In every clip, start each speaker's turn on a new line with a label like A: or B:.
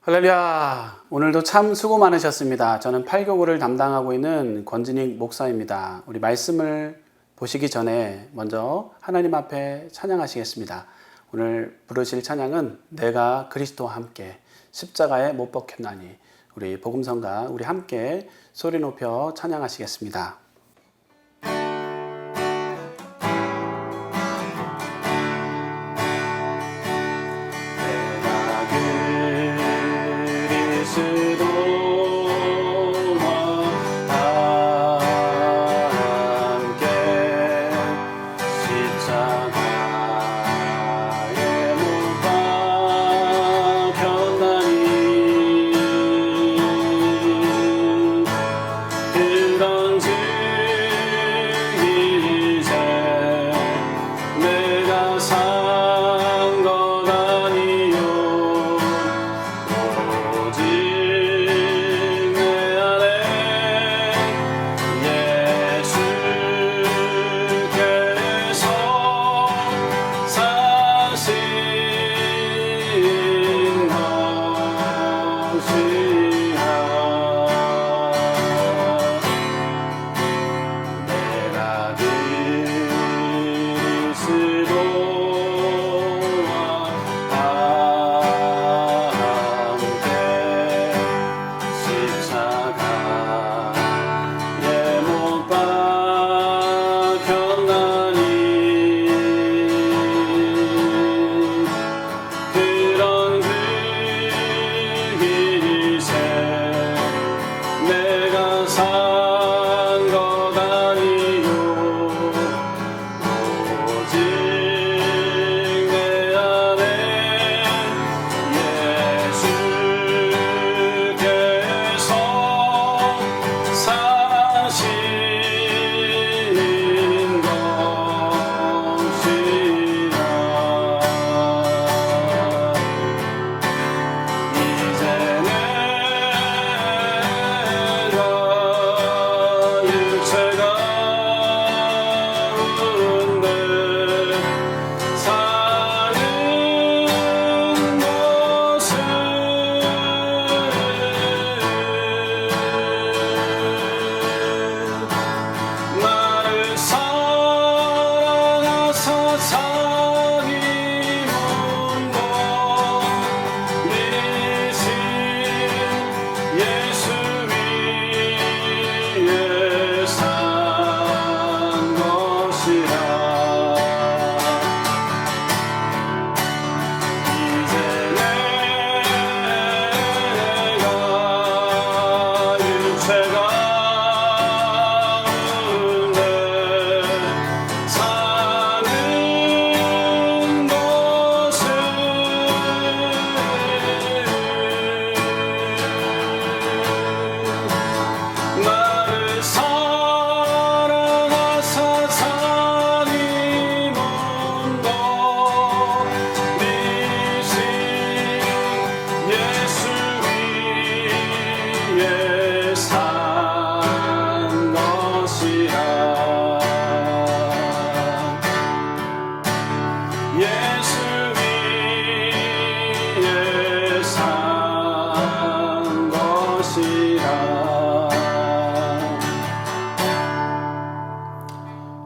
A: 할렐루야! 오늘도 참 수고 많으셨습니다. 저는 8교구를 담당하고 있는 권진익 목사입니다. 우리 말씀을 보시기 전에 먼저 하나님 앞에 찬양하시겠습니다. 오늘 부르실 찬양은 내가 그리스도와 함께 십자가에 못 박혔나니, 우리 복음성가 우리 함께 소리 높여 찬양하시겠습니다.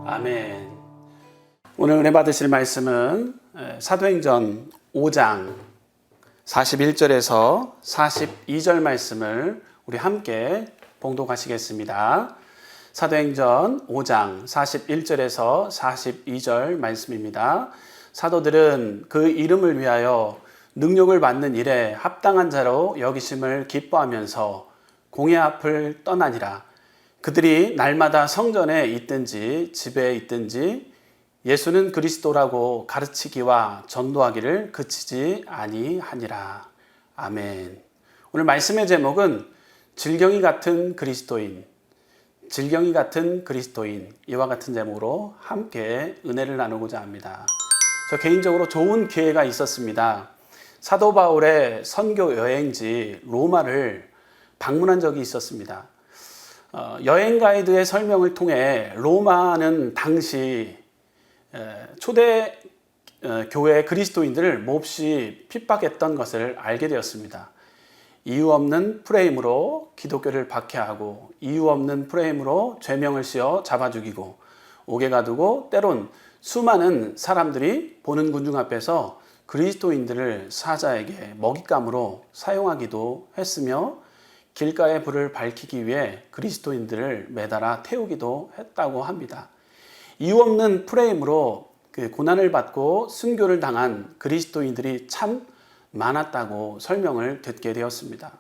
A: 아멘. 오늘 은혜 받으실 말씀은 사도행전 5장 41절에서 42절 말씀을 우리 함께 봉독하시겠습니다. 사도행전 5장 41절에서 42절 말씀입니다. 사도들은 그 이름을 위하여 능력을 받는 일에 합당한 자로 여기심을 기뻐하면서 공회 앞을 떠나니라. 그들이 날마다 성전에 있든지 집에 있든지 예수는 그리스도라고 가르치기와 전도하기를 그치지 아니하니라. 아멘. 오늘 말씀의 제목은 질경이 같은 그리스도인, 질경이 같은 그리스도인, 이와 같은 제목으로 함께 은혜를 나누고자 합니다. 저 개인적으로 좋은 기회가 있었습니다. 사도 바울의 선교 여행지 로마를 방문한 적이 있었습니다. 여행 가이드의 설명을 통해 로마는 당시 초대 교회 그리스도인들을 몹시 핍박했던 것을 알게 되었습니다. 이유 없는 프레임으로 기독교를 박해하고 이유 없는 프레임으로 죄명을 씌워 잡아 죽이고 옥에 가두고 때론 수많은 사람들이 보는 군중 앞에서 그리스도인들을 사자에게 먹잇감으로 사용하기도 했으며 길가의 불을 밝히기 위해 그리스도인들을 매달아 태우기도 했다고 합니다. 이유 없는 프레임으로 고난을 받고 순교를 당한 그리스도인들이 참 많았다고 설명을 듣게 되었습니다.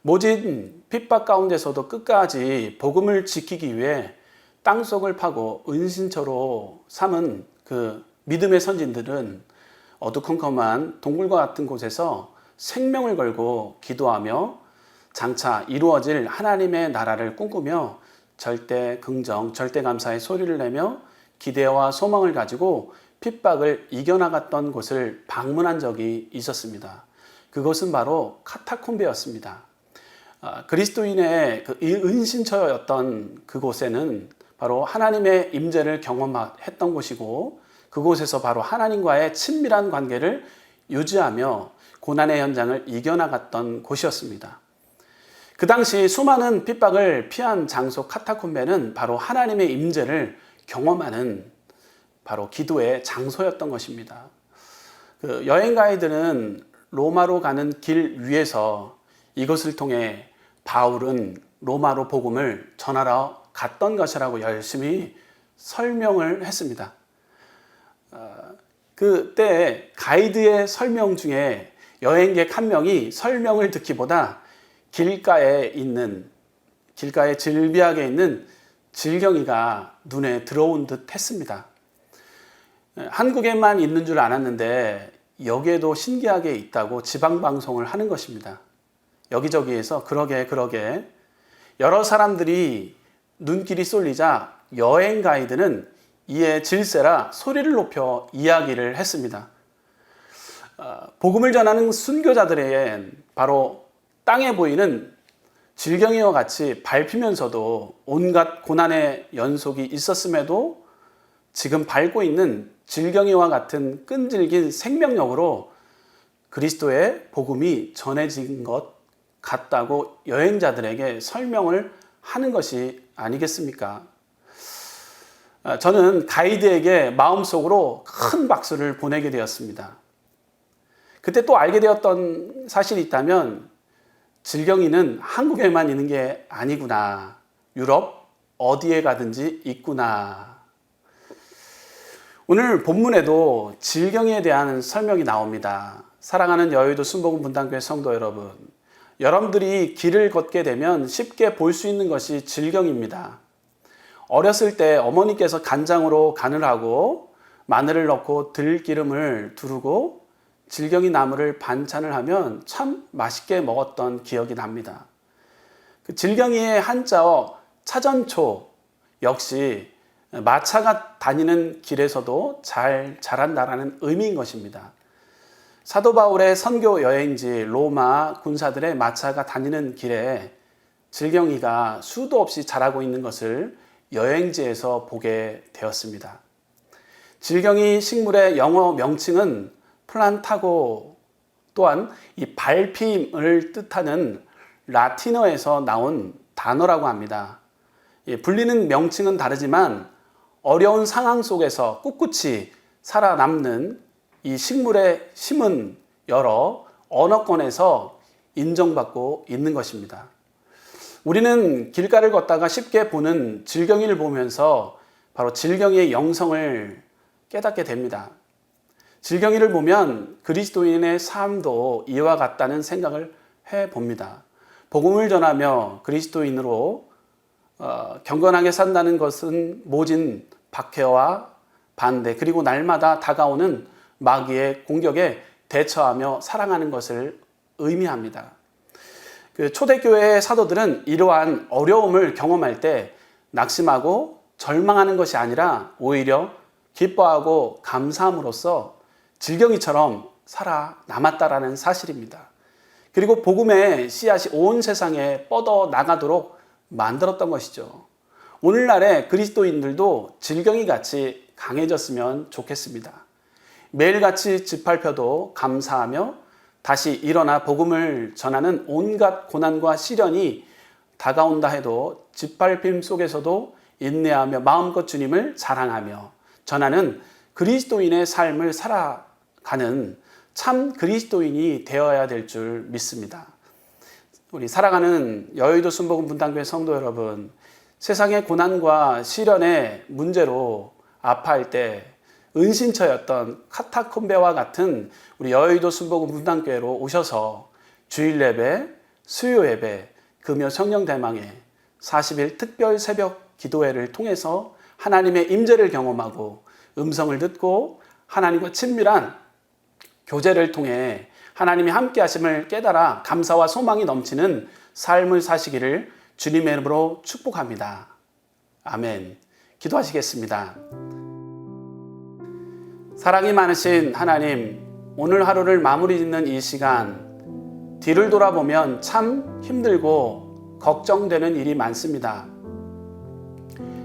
A: 모진 핍박 가운데서도 끝까지 복음을 지키기 위해 땅속을 파고 은신처로 삼은 그 믿음의 선진들은 어두컴컴한 동굴과 같은 곳에서 생명을 걸고 기도하며 장차 이루어질 하나님의 나라를 꿈꾸며 절대 긍정, 절대 감사의 소리를 내며 기대와 소망을 가지고 핍박을 이겨나갔던 곳을 방문한 적이 있었습니다. 그곳은 바로 카타콤베였습니다. 그리스도인의 은신처였던 그곳에는 바로 하나님의 임재를 경험했던 곳이고 그곳에서 바로 하나님과의 친밀한 관계를 유지하며 고난의 현장을 이겨나갔던 곳이었습니다. 그 당시 수많은 핍박을 피한 장소 카타콤베는 바로 하나님의 임재를 경험하는 바로 기도의 장소였던 것입니다. 그 여행 가이드는 로마로 가는 길 위에서 이것을 통해 바울은 로마로 복음을 전하러 갔던 것이라고 열심히 설명을 했습니다. 그때 가이드의 설명 중에 여행객 한 명이 설명을 듣기보다 길가에 즐비하게 있는 질경이가 눈에 들어온 듯 했습니다. 한국에만 있는 줄 알았는데 여기에도 신기하게 있다고 지방방송을 하는 것입니다. 여기저기에서 그러게 여러 사람들이 눈길이 쏠리자 여행 가이드는 이에 질세라 소리를 높여 이야기를 했습니다. 복음을 전하는 순교자들에겐 바로 땅에 보이는 질경이와 같이 밟히면서도 온갖 고난의 연속이 있었음에도 지금 밟고 있는 질경이와 같은 끈질긴 생명력으로 그리스도의 복음이 전해진 것 같다고 여행자들에게 설명을 하는 것이 아니겠습니까? 저는 가이드에게 마음속으로 큰 박수를 보내게 되었습니다. 그때 또 알게 되었던 사실이 있다면 질경이는 한국에만 있는 게 아니구나. 유럽 어디에 가든지 있구나. 오늘 본문에도 질경이에 대한 설명이 나옵니다. 사랑하는 여의도 순복음 분당교회 성도 여러분, 여러분들이 길을 걷게 되면 쉽게 볼 수 있는 것이 질경입니다. 어렸을 때 어머니께서 간장으로 간을 하고 마늘을 넣고 들기름을 두르고 질경이 나물을 반찬을 하면 참 맛있게 먹었던 기억이 납니다. 그 질경이의 한자어 차전초 역시 마차가 다니는 길에서도 잘 자란다라는 의미인 것입니다. 사도 바울의 선교 여행지 로마 군사들의 마차가 다니는 길에 질경이가 수도 없이 자라고 있는 것을 여행지에서 보게 되었습니다. 질경이 식물의 영어 명칭은 플란타고, 또한 이 밟힘을 뜻하는 라틴어에서 나온 단어라고 합니다. 불리는 명칭은 다르지만 어려운 상황 속에서 꿋꿋이 살아남는 이 식물의 심은 여러 언어권에서 인정받고 있는 것입니다. 우리는 길가를 걷다가 쉽게 보는 질경이를 보면서 바로 질경이의 영성을 깨닫게 됩니다. 질경이를 보면 그리스도인의 삶도 이와 같다는 생각을 해봅니다. 복음을 전하며 그리스도인으로 경건하게 산다는 것은 모진 박해와 반대, 그리고 날마다 다가오는 마귀의 공격에 대처하며 살아가는 것을 의미합니다. 그 초대교회의 사도들은 이러한 어려움을 경험할 때 낙심하고 절망하는 것이 아니라 오히려 기뻐하고 감사함으로써 질경이처럼 살아남았다라는 사실입니다. 그리고 복음의 씨앗이 온 세상에 뻗어 나가도록 만들었던 것이죠. 오늘날의 그리스도인들도 질경이같이 강해졌으면 좋겠습니다. 매일같이 짓밟혀도 감사하며 다시 일어나 복음을 전하는 온갖 고난과 시련이 다가온다 해도 짓밟힘 속에서도 인내하며 마음껏 주님을 자랑하며 전하는 그리스도인의 삶을 살아가는 참 그리스도인이 되어야 될 줄 믿습니다. 우리 살아가는 여의도 순복음 분당교회 성도 여러분, 세상의 고난과 시련의 문제로 아파할 때 은신처였던 카타콤베와 같은 우리 여의도 순복음 분당교회로 오셔서 주일 예배, 수요 예배, 금요 성령 대망회, 40일 특별 새벽 기도회를 통해서 하나님의 임재를 경험하고 음성을 듣고 하나님과 친밀한 교제를 통해 하나님이 함께 하심을 깨달아 감사와 소망이 넘치는 삶을 사시기를 주님의 이름으로 축복합니다. 아멘. 기도하시겠습니다. 사랑이 많으신 하나님, 오늘 하루를 마무리 짓는 이 시간, 뒤를 돌아보면 참 힘들고 걱정되는 일이 많습니다.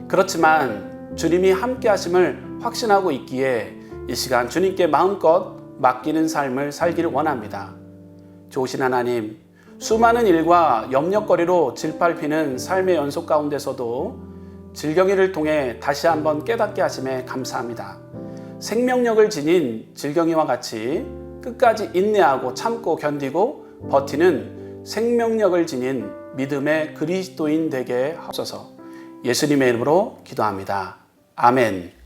A: 그렇지만 주님이 함께 하심을 확신하고 있기에 이 시간 주님께 마음껏 맡기는 삶을 살기를 원합니다. 좋으신 하나님, 수많은 일과 염려거리로 짓밟히는 삶의 연속 가운데서도 질경이를 통해 다시 한번 깨닫게 하심에 감사합니다. 생명력을 지닌 질경이와 같이 끝까지 인내하고 참고 견디고 버티는 생명력을 지닌 믿음의 그리스도인 되게 하소서. 예수님의 이름으로 기도합니다. 아멘.